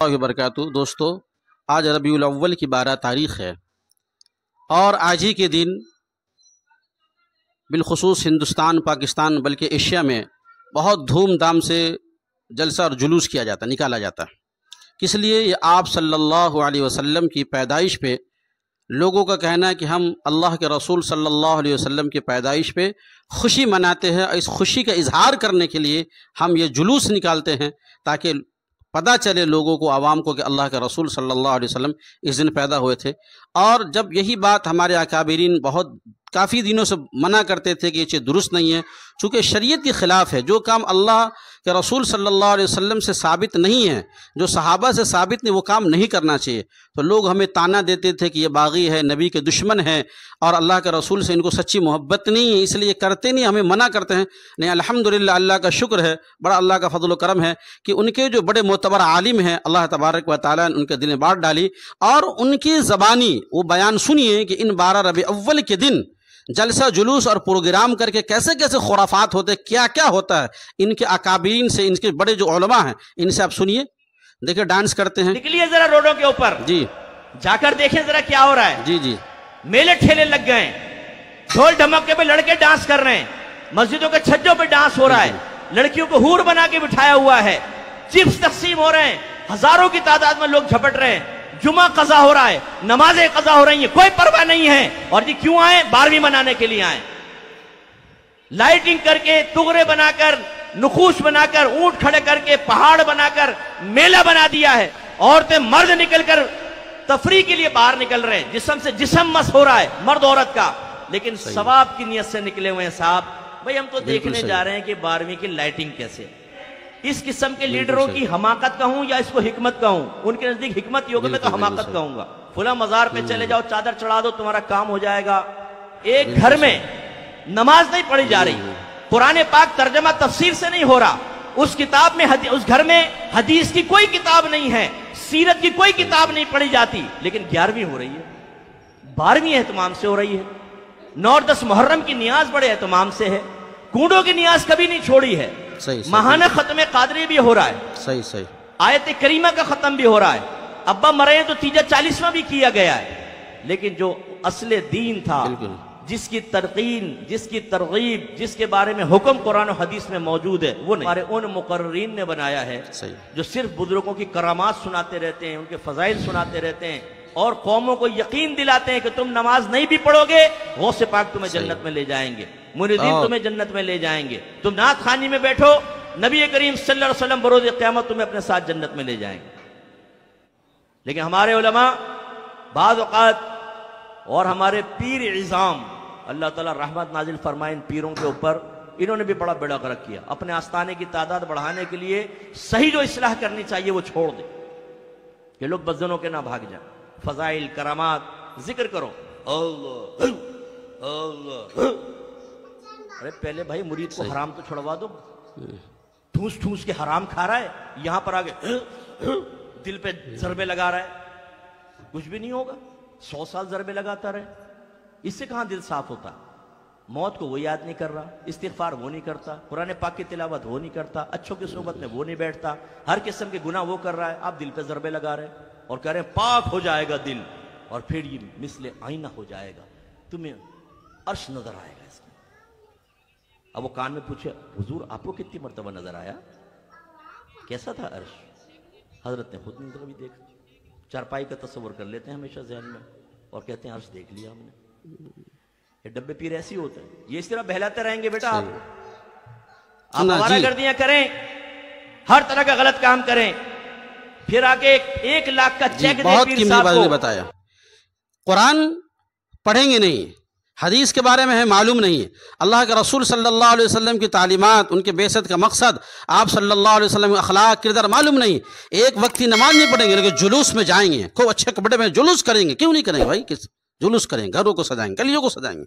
اللہ وبرکاتہ۔ دوستو، آج ربیع الاول کی 12 تاریخ ہے اور آج ہی کے دن بالخصوص ہندوستان، پاکستان بلکہ ایشیا میں بہت دھوم دھام سے جلسہ اور جلوس کیا جاتا ہے، نکالا جاتا ہے۔ کس لیے؟ یہ آپ صلی اللہ علیہ وسلم کی پیدائش پہ لوگوں کا کہنا ہے کہ ہم اللہ کے رسول صلی اللہ علیہ وسلم کی پیدائش پہ خوشی مناتے ہیں، اور اس خوشی کا اظہار کرنے کے لیے ہم یہ جلوس نکالتے ہیں تاکہ پتہ چلے لوگوں کو، عوام کو، کہ اللہ کے رسول صلی اللہ علیہ وسلم اس دن پیدا ہوئے تھے۔ اور جب یہی بات ہمارے اکابرین کافی دنوں سے منع کرتے تھے کہ یہ چیز درست نہیں ہے، چونکہ شریعت کے خلاف ہے، جو کام اللہ کہ رسول صلی اللہ علیہ وسلم سے ثابت نہیں ہے، جو صحابہ سے ثابت نہیں، وہ کام نہیں کرنا چاہیے۔ تو لوگ ہمیں تانا دیتے تھے کہ یہ باغی ہے، نبی کے دشمن ہے، اور اللہ کے رسول سے ان کو سچی محبت نہیں ہے، اس لیے کرتے نہیں، ہمیں منع کرتے ہیں۔ نہیں، الحمدللہ اللہ کا شکر ہے، بڑا اللہ کا فضل و کرم ہے کہ ان کے جو بڑے معتبر عالم ہیں، اللہ تبارک و تعالیٰ نے ان کے دل میں بات ڈالی، اور ان کی زبانی وہ بیان سنیے کہ ان 12 ربیع اول کے دن جلسہ جلوس اور پروگرام کر کے کیسے کیسے خرافات ہوتے، کیا کیا ہوتا ہے۔ ان کے اکابرین سے، ان کے بڑے جو علماء ہیں، ان سے آپ سنیے، دیکھیں ڈانس کرتے ہیں۔ نکلیے ذرا روڈوں کے اوپر، جی جا کر دیکھیں ذرا کیا ہو رہا ہے۔ جی جی میلے ٹھیلے لگ گئے ہیں، ڈھول ڈھمکے پہ لڑکے ڈانس کر رہے ہیں، مسجدوں کے چھجوں پہ ڈانس ہو رہا ہے، لڑکیوں کو حور بنا کے بٹھایا ہوا ہے، چپس تقسیم ہو رہے ہیں، ہزاروں کی تعداد میں لوگ جھپٹ رہے ہیں، جمعہ قضا ہو رہا ہے، نمازیں قضا ہو رہی ہیں، کوئی پرواہ نہیں ہے۔ اور یہ کیوں آئے؟ 12ویں منانے کے لیے آئے، لائٹنگ کر کے، تغرے بنا کر، نقوش بنا کر، اونٹ کھڑے کر کے، پہاڑ بنا کر میلہ بنا دیا ہے۔ عورتیں مرد نکل کر تفریح کے لیے باہر نکل رہے ہیں، جسم سے جسم مس ہو رہا ہے مرد عورت کا، لیکن ثواب کی نیت سے نکلے ہوئے ہیں۔ صاحب بھئی ہم تو دیکھنے جا رہے ہیں کہ 12ویں کی لائٹنگ کیسے۔ اس قسم کے لیڈروں کی حماقت کہوں یا اس کو حکمت کہوں؟ ان کے نزدیک حکمت ہوگا، میں تو حماقت کہوں گا۔ فلاں مزار پہ چلے جاؤ، چادر چڑھا دو، تمہارا کام ہو جائے گا۔ ایک گھر میں نماز نہیں پڑھی جا رہی، قرآن پاک ترجمہ تفسیر سے نہیں ہو رہا، اس کتاب میں، اس گھر میں حدیث کی کوئی کتاب نہیں ہے، سیرت کی کوئی کتاب نہیں پڑھی جاتی، لیکن 11ویں ہو رہی ہے، 12ویں اہتمام سے ہو رہی ہے۔ 9 اور 10 محرم کی نیاز بڑے اہتمام سے ہے، کونڈوں کی نیاز کبھی نہیں چھوڑی ہے، ماہانہ ختم قادری بھی ہو رہا ہے، صحیح آیت کریمہ کا ختم بھی ہو رہا ہے، ابا مرے تو تیجا 40واں بھی کیا گیا ہے، لیکن جو اصل دین تھا، جس کی ترقین، جس کی ترغیب، جس کے بارے میں حکم قرآن و حدیث میں موجود ہے، وہ ہمارے ان مقررین نے بنایا ہے جو صرف بزرگوں کی کرامات سناتے رہتے ہیں، ان کے فضائل سناتے رہتے ہیں، اور قوموں کو یقین دلاتے ہیں کہ تم نماز نہیں بھی پڑھو گے، غوث پاک تمہیں جنت میں لے جائیں گے، مریدین تمہیں جنت میں لے جائیں گے، تم نعت خوانی میں بیٹھو، نبی کریم صلی اللہ علیہ وسلم بروز قیامت تمہیں اپنے ساتھ جنت میں لے جائیں گے۔ لیکن ہمارے علماء بعض اوقات اور ہمارے پیر عظام، اللہ تعالیٰ رحمت نازل فرمائے ان پیروں کے اوپر، انہوں نے بھی بڑا بیڑا غرق کیا۔ اپنے آستانے کی تعداد بڑھانے کے لیے صحیح جو اصلاح کرنی چاہیے وہ چھوڑ دیں کہ لوگ بدزنوں کے نہ بھاگ جائیں۔ فضائل، کرامات ذکر کرو، اللہ اللہ۔ ارے پہلے بھائی مرید کو حرام تو چھڑوا دو، ٹھوس ٹھوس کے حرام کھا رہا ہے، یہاں پر آگے دل پہ ضربے لگا رہا ہے، کچھ بھی نہیں ہوگا، 100 سال ضربے لگاتا رہے، اس سے کہاں دل صاف ہوتا؟ موت کو وہ یاد نہیں کر رہا، استغفار وہ نہیں کرتا، قرآن پاک کی تلاوت وہ نہیں کرتا، اچھوں کی صحبت میں وہ نہیں بیٹھتا، ہر قسم کے گناہ وہ کر رہا ہے، آپ دل پہ ضربے لگا رہے ہیں اور کہہ رہے ہیں پاک ہو جائے گا دل، اور پھر یہ مثل آئینہ ہو جائے گا، تمہیں عرش نظر آئے گا اس میں۔ اب وہ کان میں پوچھے، حضور آپ کو کتنی مرتبہ نظر آیا؟ کیسا تھا عرش؟ حضرت نے خود نہیں کبھی دیکھا، چارپائی کا تصور کر لیتے ہیں ہمیشہ ذہن میں اور کہتے ہیں عرش دیکھ لیا ہم نے۔ یہ ڈبے پیر ایسی ہوتے ہیں، یہ اس طرح بہلاتے رہیں گے بیٹا، آپ آوارہ گردیاں کریں، ہر طرح کا غلط کام کریں، پھر آگے 1 لاکھ کا چیک دے پیر صاحب کو۔ بتایا قرآن پڑھیں گے نہیں، حدیث کے بارے میں ہے معلوم نہیں ہے، اللہ کے رسول صلی اللہ علیہ وسلم کی تعلیمات، ان کے بعثت کا مقصد، آپ صلی اللہ علیہ وسلم کے اخلاق کردار معلوم نہیں، ایک وقت کی نماز نہیں پڑھیں گے لیکن جلوس میں جائیں گے، خوب اچھے کپڑے میں جلوس کریں گے، کیوں نہیں کریں گے بھائی؟ جلوس کریں گے، گھروں کو سجائیں گے، گلیوں کو سجائیں گے،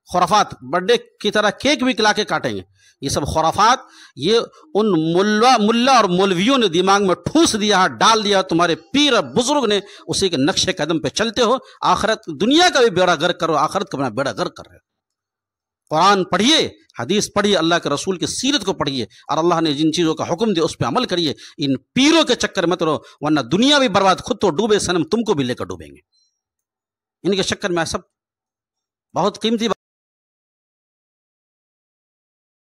خرافات برڈے کی طرح کیک بھی کھلا کے کاٹیں گے، یہ سب خرافات، یہ ان ملا اور مولویوں نے دماغ میں ٹھوس دیا، ڈال دیا، تمہارے پیر اور بزرگ نے اسی کے نقش قدم پہ چلتے ہو، آخرت دنیا کا بھی بیڑا غرق کرو، آخرت کا اپنا بیڑا غرق کر رہے ہو۔ قرآن پڑھیے، حدیث پڑھیے، اللہ کے رسول کی سیرت کو پڑھیے، اور اللہ نے جن چیزوں کا حکم دیا اس پہ عمل کریے۔ ان پیروں کے چکر مت رہو، ورنہ دنیا بھی برباد، خود تو ڈوبے صنم تم کو بھی لے کر ڈوبیں گے۔ ان کے چکر میں سب بہت قیمتی